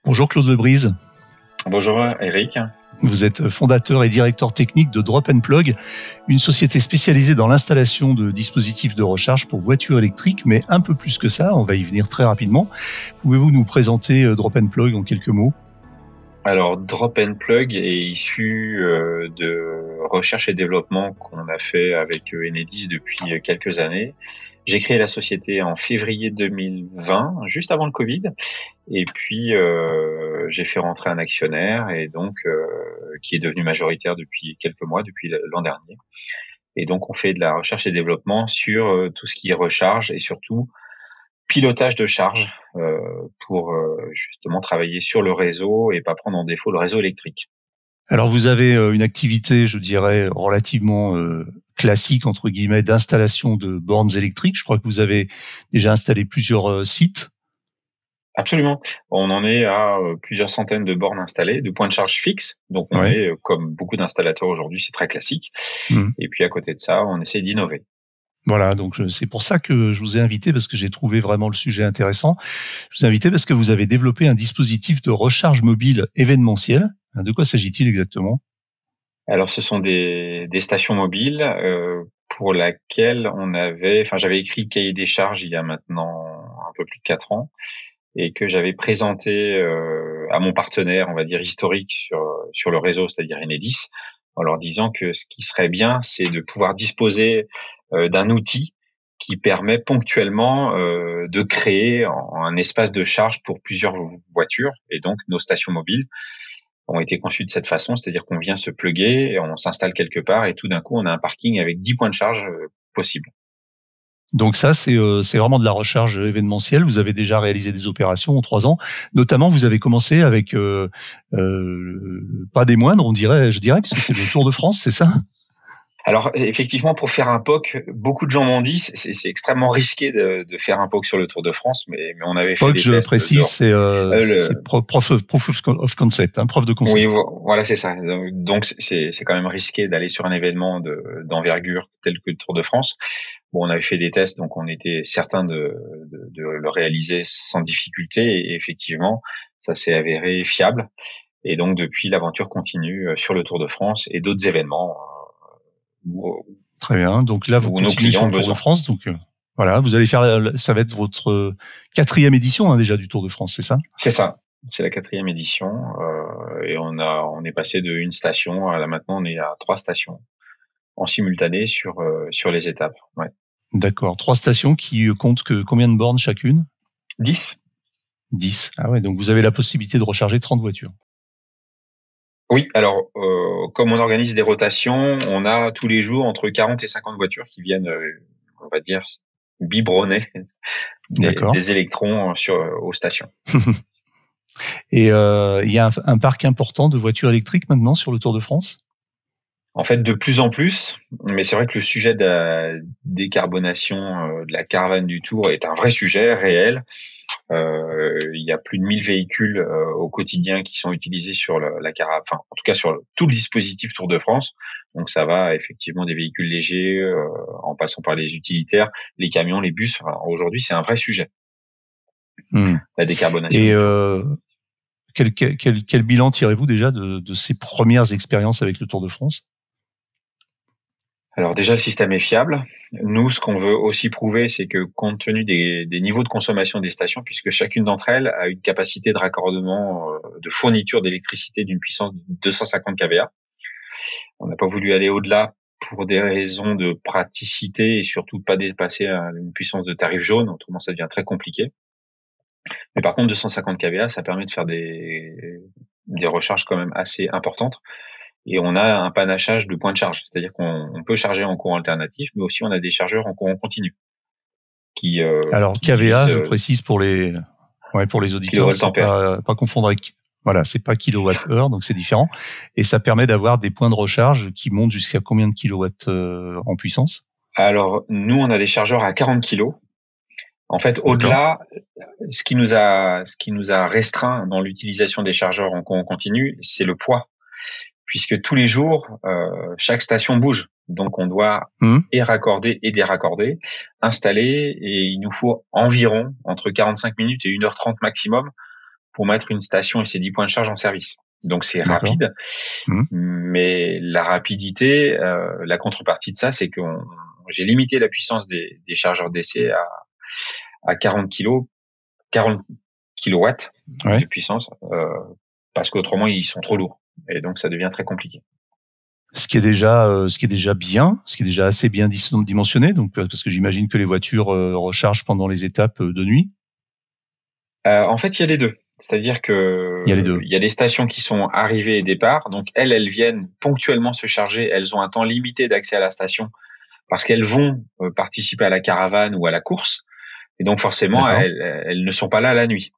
Bonjour Claude Lebrise. Bonjour Eric. Vous êtes fondateur et directeur technique de Drop & Plug, une société spécialisée dans l'installation de dispositifs de recharge pour voitures électriques, mais un peu plus que ça, on va y venir très rapidement. Pouvez-vous nous présenter Drop & Plug en quelques mots ? Alors Drop & Plug est issu de recherche et développement qu'on a fait avec Enedis depuis quelques années. J'ai créé la société en février 2020, juste avant le Covid, et puis j'ai fait rentrer un actionnaire et donc qui est devenu majoritaire depuis quelques mois, depuis l'an dernier. Et donc on fait de la recherche et développement sur tout ce qui est recharge et surtout pilotage de charge pour justement travailler sur le réseau et pas prendre en défaut le réseau électrique. Alors vous avez une activité, je dirais, relativement classique, entre guillemets, d'installation de bornes électriques. Je crois que vous avez déjà installé plusieurs sites. Absolument. On en est à plusieurs centaines de bornes installées, de points de charge fixes. Donc on est, comme beaucoup d'installateurs aujourd'hui, c'est très classique. Et puis à côté de ça, on essaie d'innover. Voilà, donc c'est pour ça que je vous ai invité, parce que j'ai trouvé vraiment le sujet intéressant. Je vous ai invité parce que vous avez développé un dispositif de recharge mobile événementiel. De quoi s'agit-il exactement ? Alors, ce sont des stations mobiles pour laquelle j'avais écrit le cahier des charges il y a maintenant un peu plus de 4 ans et que j'avais présenté à mon partenaire, on va dire historique sur le réseau, c'est-à-dire Enedis, en leur disant que ce qui serait bien, c'est de pouvoir disposer d'un outil qui permet ponctuellement de créer un espace de charge pour plusieurs voitures, et donc nos stations mobiles ont été conçues de cette façon, c'est-à-dire qu'on vient se plugger, et on s'installe quelque part et tout d'un coup on a un parking avec 10 points de charge possibles. Donc ça, c'est vraiment de la recharge événementielle. Vous avez déjà réalisé des opérations en 3 ans. Notamment, vous avez commencé avec pas des moindres, je dirais, puisque c'est le Tour de France, c'est ça ? Alors effectivement, pour faire un POC, beaucoup de gens m'ont dit c'est extrêmement risqué de faire un POC sur le Tour de France, mais on avait fait des tests. POC, je précise, c'est proof of concept, preuve de concept. Oui, voilà, c'est ça. Donc c'est quand même risqué d'aller sur un événement d'envergure tel que le Tour de France. Bon, on avait fait des tests, donc on était certain de le réaliser sans difficulté, et effectivement, ça s'est avéré fiable. Et donc depuis, l'aventure continue sur le Tour de France et d'autres événements. Très bien. Donc là, vous continuez sur le Tour de France. Donc voilà, vous allez faire, ça va être votre 4e édition déjà du Tour de France, c'est ça ? C'est ça. C'est la 4e édition et on est passé de 1 station à là maintenant on est à 3 stations en simultané sur les étapes. Ouais. D'accord. 3 stations qui comptent combien de bornes chacune ? 10. 10. Ah ouais. Donc vous avez la possibilité de recharger 30 voitures. Oui, alors comme on organise des rotations, on a tous les jours entre 40 et 50 voitures qui viennent, on va dire, biberonner des électrons aux stations. Et il y a un parc important de voitures électriques maintenant sur le Tour de France ? En fait, de plus en plus, mais c'est vrai que le sujet de la décarbonation de la caravane du Tour est un vrai sujet réel. Il y a plus de 1000 véhicules au quotidien qui sont utilisés sur la caravane, enfin en tout cas sur tout le dispositif Tour de France. Donc ça va effectivement des véhicules légers en passant par les utilitaires, les camions, les bus. Enfin, aujourd'hui, c'est un vrai sujet. La décarbonation. Et quel bilan tirez-vous déjà de ces premières expériences avec le Tour de France ? Alors déjà, le système est fiable. Nous, ce qu'on veut aussi prouver, c'est que compte tenu des niveaux de consommation des stations, puisque chacune d'entre elles a une capacité de raccordement, de fourniture d'électricité d'une puissance de 250 kVA. On n'a pas voulu aller au-delà pour des raisons de praticité et surtout pas dépasser une puissance de tarif jaune, autrement ça devient très compliqué. Mais par contre, 250 kVA, ça permet de faire des recharges quand même assez importantes. Et on a un panachage de points de charge, c'est-à-dire qu'on peut charger en courant alternatif, mais aussi on a des chargeurs en courant continu. Alors kVA, je précise pour les auditeurs, c'est pas confondre avec, voilà, c'est pas kilowattheure, donc c'est différent. Et ça permet d'avoir des points de recharge qui montent jusqu'à combien de kilowatts en puissance ? Alors nous, on a des chargeurs à 40 kilos. En fait, au-delà, ce qui nous a restreint dans l'utilisation des chargeurs en courant continu, c'est le poids. Puisque tous les jours, chaque station bouge. Donc, on doit et raccorder et déraccorder, installer, et il nous faut environ entre 45 minutes et 1h30 maximum pour mettre une station et ses 10 points de charge en service. Donc c'est rapide, mais la rapidité, la contrepartie de ça, c'est que j'ai limité la puissance des chargeurs DC à 40 kilowatts de puissance, parce qu'autrement ils sont trop lourds et donc ça devient très compliqué. Ce qui est déjà bien, ce qui est déjà assez bien dimensionné, donc parce que j'imagine que les voitures rechargent pendant les étapes de nuit. En fait, il y a les deux. C'est-à-dire que il y a des stations qui sont arrivées et départ, donc elles viennent ponctuellement se charger. Elles ont un temps limité d'accès à la station parce qu'elles vont participer à la caravane ou à la course, et donc forcément elles ne sont pas là la nuit.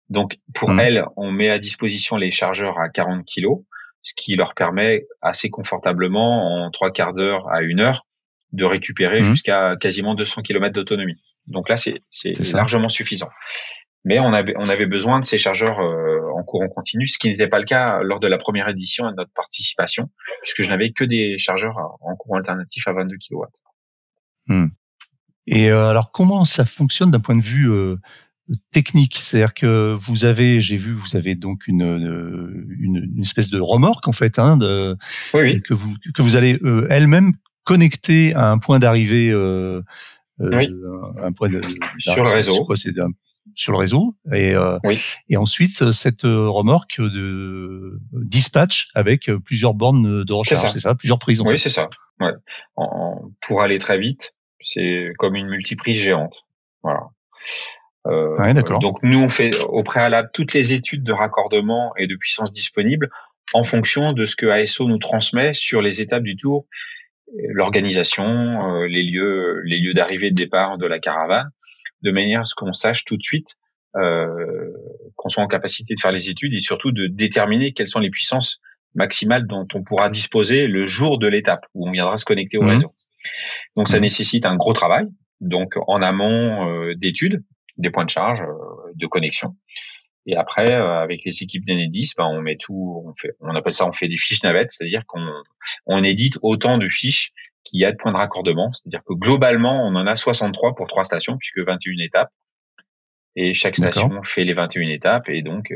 Donc pour elles, on met à disposition les chargeurs à 40 kilos, ce qui leur permet assez confortablement en 3/4 d'heure à 1 heure de récupérer jusqu'à quasiment 200 km d'autonomie. Donc là, c'est largement suffisant. Mais on avait besoin de ces chargeurs en courant continu, ce qui n'était pas le cas lors de la première édition et de notre participation, puisque je n'avais que des chargeurs en courant alternatif à 22 kW. Et alors, comment ça fonctionne d'un point de vue technique? C'est-à-dire que vous avez donc une espèce de remorque en fait, que vous allez elle-même connecter à un point d'arrivée, un point sur le réseau. Sur le réseau et ensuite cette remorque de dispatch avec plusieurs bornes de recharge, c'est ça, plusieurs prises. Oui, c'est ça. Ouais. Pour aller très vite, c'est comme une multiprise géante. Voilà. D'accord. Donc nous on fait au préalable toutes les études de raccordement et de puissance disponible en fonction de ce que ASO nous transmet sur les étapes du tour, l'organisation, les lieux d'arrivée et de départ de la caravane, de manière à ce qu'on sache tout de suite, qu'on soit en capacité de faire les études et surtout de déterminer quelles sont les puissances maximales dont on pourra disposer le jour de l'étape où on viendra se connecter au réseau. Donc ça nécessite un gros travail, donc en amont d'études, des points de charge, de connexion. Et après, avec les équipes d'Enedis, on met tout, on fait des fiches navettes, c'est-à-dire qu'on édite autant de fiches qu'il y a de points de raccordement, c'est-à-dire que globalement, on en a 63 pour 3 stations, puisque 21 étapes. Et chaque station fait les 21 étapes, et donc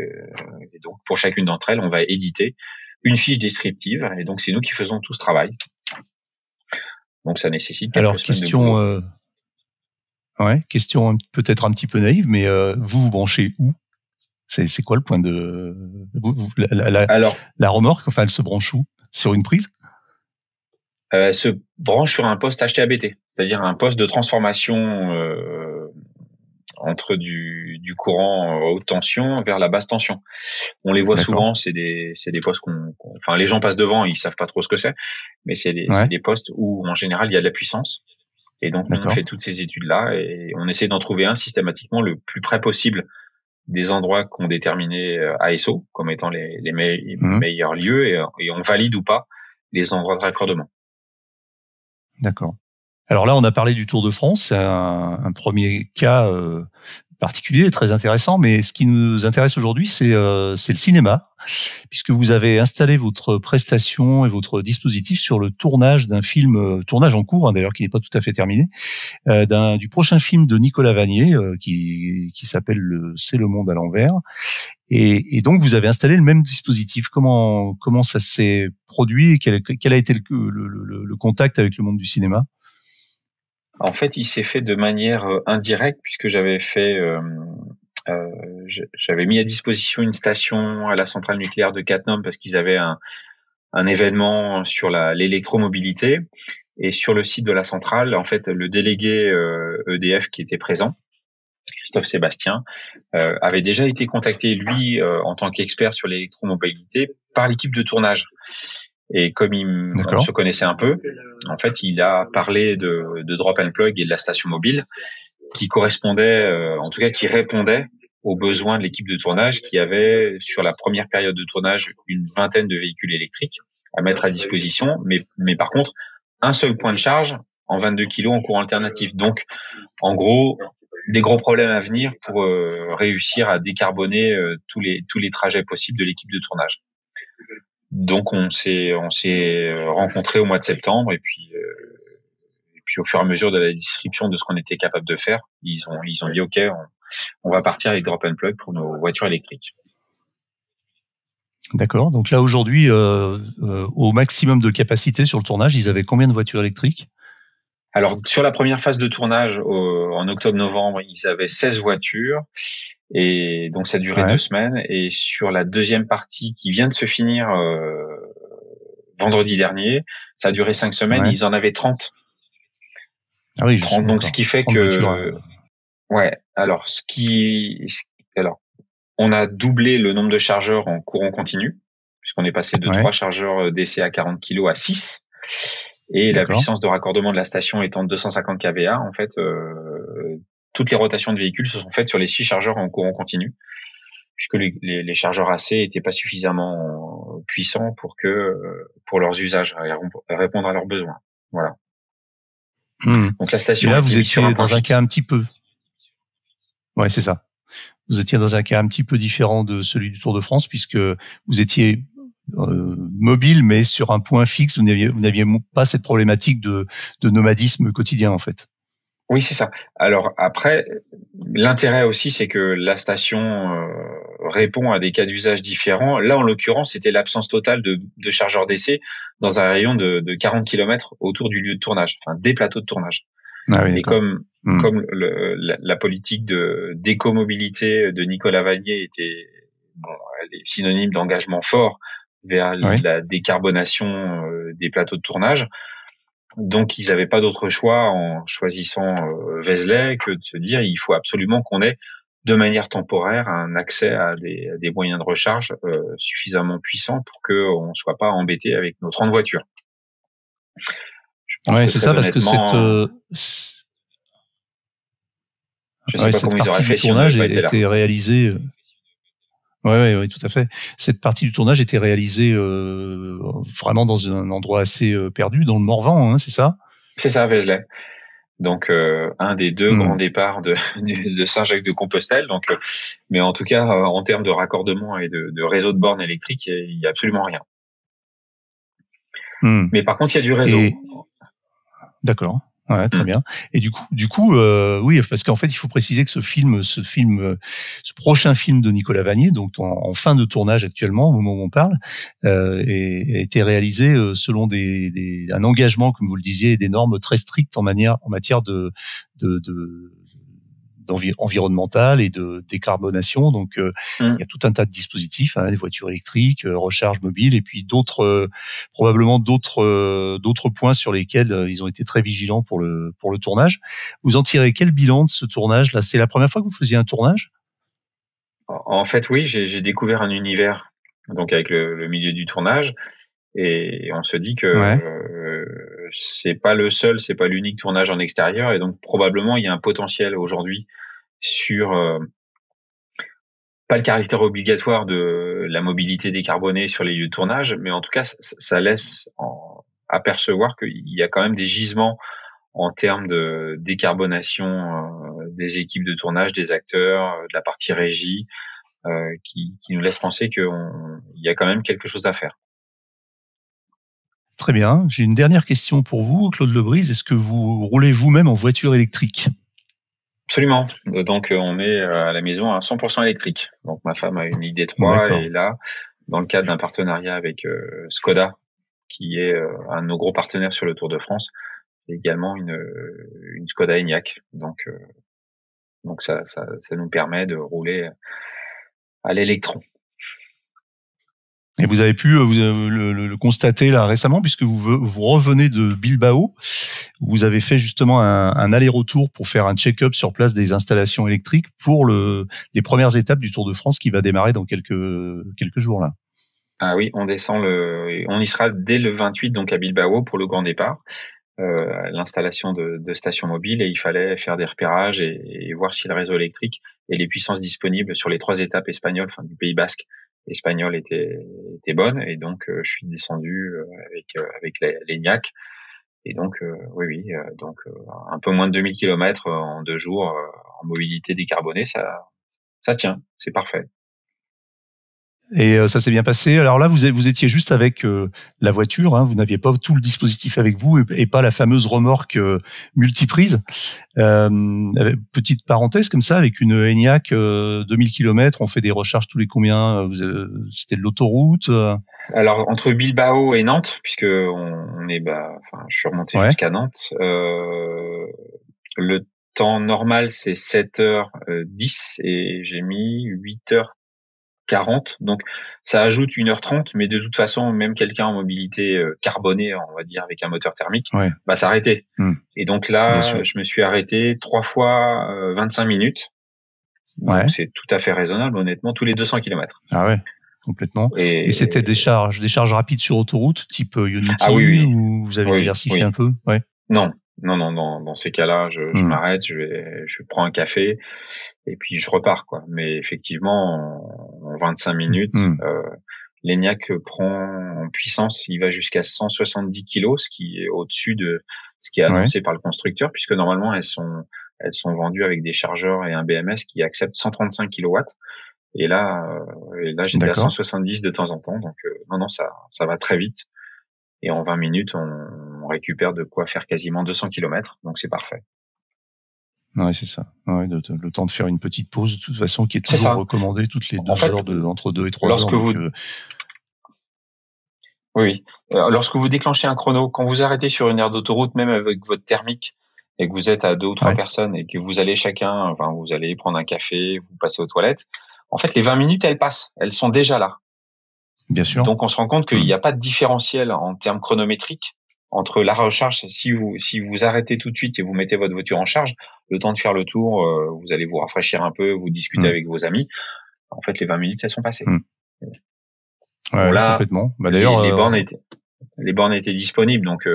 pour chacune d'entre elles, on va éditer une fiche descriptive, et donc c'est nous qui faisons tout ce travail. Donc ça nécessite quelques semaines de boulot. Question peut-être un petit peu naïve, mais vous branchez où? C'est quoi le point de la remorque? Enfin, elle se branche où? Sur une prise? Elle se branche sur un poste HTABT, c'est-à-dire un poste de transformation entre du courant haute tension vers la basse tension. On les voit souvent, c'est des postes enfin les gens passent devant, ils savent pas trop ce que c'est, mais c'est des postes où en général il y a de la puissance. Et donc, on fait toutes ces études-là et on essaie d'en trouver un systématiquement le plus près possible des endroits qu'ont déterminés ASO comme étant les meilleurs lieux et on valide ou pas les endroits de raccordement. D'accord. Alors là, on a parlé du Tour de France, c'est un premier cas particulier, très intéressant, mais ce qui nous intéresse aujourd'hui, c'est le cinéma, puisque vous avez installé votre prestation et votre dispositif sur le tournage d'un film, tournage en cours d'ailleurs, qui n'est pas tout à fait terminé, du prochain film de Nicolas Vanier, qui s'appelle C'est le monde à l'envers. Et donc vous avez installé le même dispositif. Comment ça s'est produit et quel a été le contact avec le monde du cinéma? En fait, il s'est fait de manière indirecte puisque j'avais mis à disposition une station à la centrale nucléaire de Cattenom parce qu'ils avaient un événement sur l'électromobilité, et sur le site de la centrale, en fait, le délégué EDF qui était présent, Christophe Sébastien, avait déjà été contacté lui en tant qu'expert sur l'électromobilité par l'équipe de tournage. Et comme on se connaissait un peu, en fait, il a parlé de Drop and Plug et de la station mobile qui correspondait, en tout cas qui répondait aux besoins de l'équipe de tournage qui avait, sur la première période de tournage, une vingtaine de véhicules électriques à mettre à disposition, mais par contre, un seul point de charge en 22 kilos en courant alternatif. Donc, en gros, des gros problèmes à venir pour réussir à décarboner tous les trajets possibles de l'équipe de tournage. Donc on s'est rencontrés au mois de septembre et puis au fur et à mesure de la description de ce qu'on était capable de faire, ils ont dit OK, on va partir avec Drop and Plug pour nos voitures électriques. D'accord. Donc là, aujourd'hui, au maximum de capacité sur le tournage, ils avaient combien de voitures électriques? Alors, sur la première phase de tournage, en octobre-novembre, ils avaient 16 voitures. Et donc, ça a duré 2 semaines. Et sur la deuxième partie qui vient de se finir vendredi dernier, ça a duré 5 semaines. Et ils en avaient 30. Ah oui, 30. Donc, ce qui fait que... voitures, ouais. Alors, alors, on a doublé le nombre de chargeurs en courant continu, puisqu'on est passé de 3 chargeurs DC à 40 kg à 6. Et la puissance de raccordement de la station étant de 250 kVA, en fait, toutes les rotations de véhicules se sont faites sur les 6 chargeurs en courant continu, puisque les chargeurs AC étaient pas suffisamment puissants pour leurs usages, répondre à leurs besoins. Voilà. Donc la station. Et là, vous étiez dans un cas un petit peu. Ouais, c'est ça. Vous étiez dans un cas un petit peu différent de celui du Tour de France, puisque vous étiez mobile, mais sur un point fixe. Vous n'aviez pas cette problématique de nomadisme quotidien, en fait. Oui, c'est ça. Alors après, l'intérêt aussi, c'est que la station répond à des cas d'usage différents. Là, en l'occurrence, c'était l'absence totale de chargeurs d'essai dans un rayon de 40 km autour du lieu de tournage, enfin des plateaux de tournage. Ah oui, et comme la politique d'écomobilité de Nicolas Vanier était elle est synonyme d'engagement fort vers la décarbonation des plateaux de tournage. Donc, ils n'avaient pas d'autre choix en choisissant Vézelay que de se dire il faut absolument qu'on ait de manière temporaire un accès à des moyens de recharge suffisamment puissants pour qu'on ne soit pas embêté avec nos 30 voitures. Oui, c'est ça, parce que je sais pas comment ils auraient fait si on tournage n'avait pas été était réalisé. Oui, tout à fait. Cette partie du tournage était réalisée vraiment dans un endroit assez perdu, dans le Morvan, hein, c'est ça? C'est ça, Vézelay. Donc un des 2 grands départs de Saint-Jacques-de-Compostelle. Donc, mais en tout cas, en termes de raccordement et de réseau de bornes électriques, il y a absolument rien. Mais par contre, il y a du réseau. D'accord. Ouais, très bien. Et du coup, oui, parce qu'en fait, il faut préciser que ce prochain film de Nicolas Vanier, donc en fin de tournage actuellement, au moment où on parle, a été réalisé selon un engagement, comme vous le disiez, et des normes très strictes en matière environnementale et de décarbonation. Donc, il y a tout un tas de dispositifs, des voitures électriques, recharge mobile, et puis probablement d'autres points sur lesquels ils ont été très vigilants pour le tournage. Vous en tirez quel bilan de ce tournage là? C'est la première fois que vous faisiez un tournage? En fait, oui, j'ai découvert un univers, donc avec le milieu du tournage, et on se dit que c'est pas l'unique tournage en extérieur, et donc probablement il y a un potentiel aujourd'hui sur pas le caractère obligatoire de la mobilité décarbonée sur les lieux de tournage, mais en tout cas ça laisse apercevoir qu'il y a quand même des gisements en termes de décarbonation des équipes de tournage, des acteurs, de la partie régie, qui nous laisse penser qu'il y a quand même quelque chose à faire. Très bien. J'ai une dernière question pour vous, Claude Lebrise. Est-ce que vous roulez vous-même en voiture électrique? Absolument. Donc, on est à la maison à 100% électrique. Donc, ma femme a une ID3 et là, dans le cadre d'un partenariat avec Skoda, qui est un de nos gros partenaires sur le Tour de France, et également une Skoda Enyaq. Donc ça nous permet de rouler à l'électron. Et vous avez pu le constater là récemment, puisque vous revenez de Bilbao. Vous avez fait justement un aller-retour pour faire un check-up sur place des installations électriques pour les premières étapes du Tour de France qui va démarrer dans quelques jours là. Ah oui, on y sera dès le 28 donc à Bilbao pour le grand départ, l'installation de stations mobiles, et il fallait faire des repérages et voir si le réseau électrique et les puissances disponibles sur les 3 étapes espagnoles, du Pays Basque espagnol étaient bonnes, et donc je suis descendu avec l'Enyaq, et donc donc un peu moins de 2000 km en 2 jours en mobilité décarbonée, ça tient, c'est parfait. Et ça s'est bien passé. Alors là, vous étiez juste avec la voiture, hein, vous n'aviez pas tout le dispositif avec vous et pas la fameuse remorque multiprise. Petite parenthèse comme ça, avec une Enyaq 2000 km, on fait des recharges tous les combien? C'était de l'autoroute Alors entre Bilbao et Nantes, puisque je suis remonté jusqu'à Nantes. Le temps normal, c'est 7h10 et j'ai mis 8h40. Donc, ça ajoute 1h30, mais de toute façon, même quelqu'un en mobilité carbonée, on va dire, avec un moteur thermique, va s'arrêter. Et donc là, je me suis arrêté 3 fois 25 minutes. Donc, c'est tout à fait raisonnable, honnêtement, tous les 200 km. Ah ouais, complètement. Et c'était des charges rapides sur autoroute, type Unity, ou vous avez diversifié un peu? Non, dans ces cas-là, je m'arrête, je prends un café et puis je repars, quoi. Mais effectivement, en 25 minutes, l'Enyaq prend en puissance, il va jusqu'à 170 kilos, ce qui est au-dessus de ce qui est annoncé par le constructeur, puisque normalement elles sont vendues avec des chargeurs et un BMS qui acceptent 135 kilowatts. Et là j'étais à 170 de temps en temps, donc ça va très vite. Et en 20 minutes, on récupère de quoi faire quasiment 200 km, donc c'est parfait. Ouais, c'est ça. Ouais, le temps de faire une petite pause, de toute façon, qui est toujours recommandée toutes les 2 heures, entre 2 et 3 heures. Oui. Lorsque vous déclenchez un chrono, quand vous arrêtez sur une aire d'autoroute, même avec votre thermique, et que vous êtes à 2 ou 3 personnes, et que vous allez vous allez prendre un café, vous passez aux toilettes, en fait, les 20 minutes, elles passent. Elles sont déjà là. Bien sûr. Donc, on se rend compte qu'il n'y a pas de différentiel en termes chronométriques entre la recharge. Si vous arrêtez tout de suite et vous mettez votre voiture en charge, le temps de faire le tour, vous allez vous rafraîchir un peu, vous discutez avec vos amis. En fait, les 20 minutes, elles sont passées. Ouais, là, complètement. Bah, d'ailleurs, les bornes étaient disponibles, donc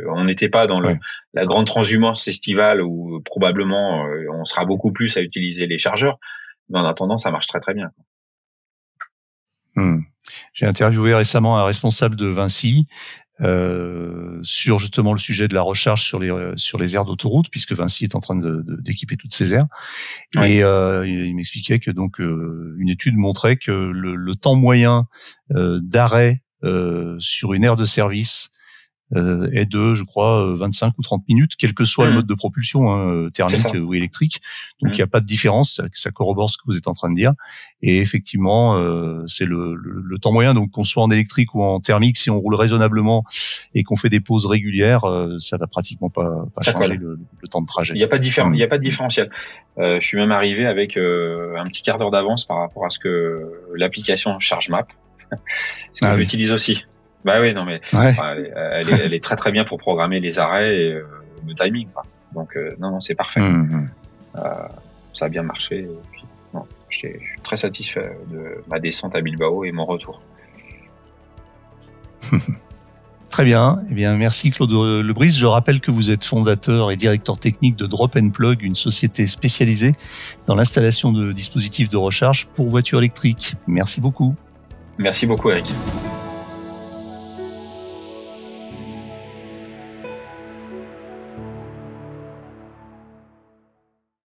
on n'était pas dans la grande transhumance estivale où probablement on sera beaucoup plus à utiliser les chargeurs. Mais en attendant, ça marche très très bien. J'ai interviewé récemment un responsable de Vinci sur justement le sujet de la recharge sur les aires d'autoroute, puisque Vinci est en train d'équiper toutes ces aires. Et il m'expliquait que donc une étude montrait que le temps moyen d'arrêt sur une aire de service est de, je crois, 25 ou 30 minutes, quel que soit le mode de propulsion, thermique ou électrique. Donc, il n'y a pas de différence. Ça corrobore ce que vous êtes en train de dire. Et effectivement, c'est le temps moyen. Donc, qu'on soit en électrique ou en thermique, si on roule raisonnablement et qu'on fait des pauses régulières, ça va pratiquement pas changer le temps de trajet. Il n'y a pas de différentiel. Je suis même arrivé avec un petit quart d'heure d'avance par rapport à ce que l'application ChargeMap, ce que j'utilise aussi. Bah oui, non mais elle est très très bien pour programmer les arrêts et le timing, quoi. Donc non, c'est parfait. Ça a bien marché. Et puis, je suis très satisfait de ma descente à Bilbao et mon retour. Très bien. Eh bien, merci Claude Lebris. Je rappelle que vous êtes fondateur et directeur technique de Drop & Plug, une société spécialisée dans l'installation de dispositifs de recharge pour voitures électriques. Merci beaucoup. Merci beaucoup, Eric.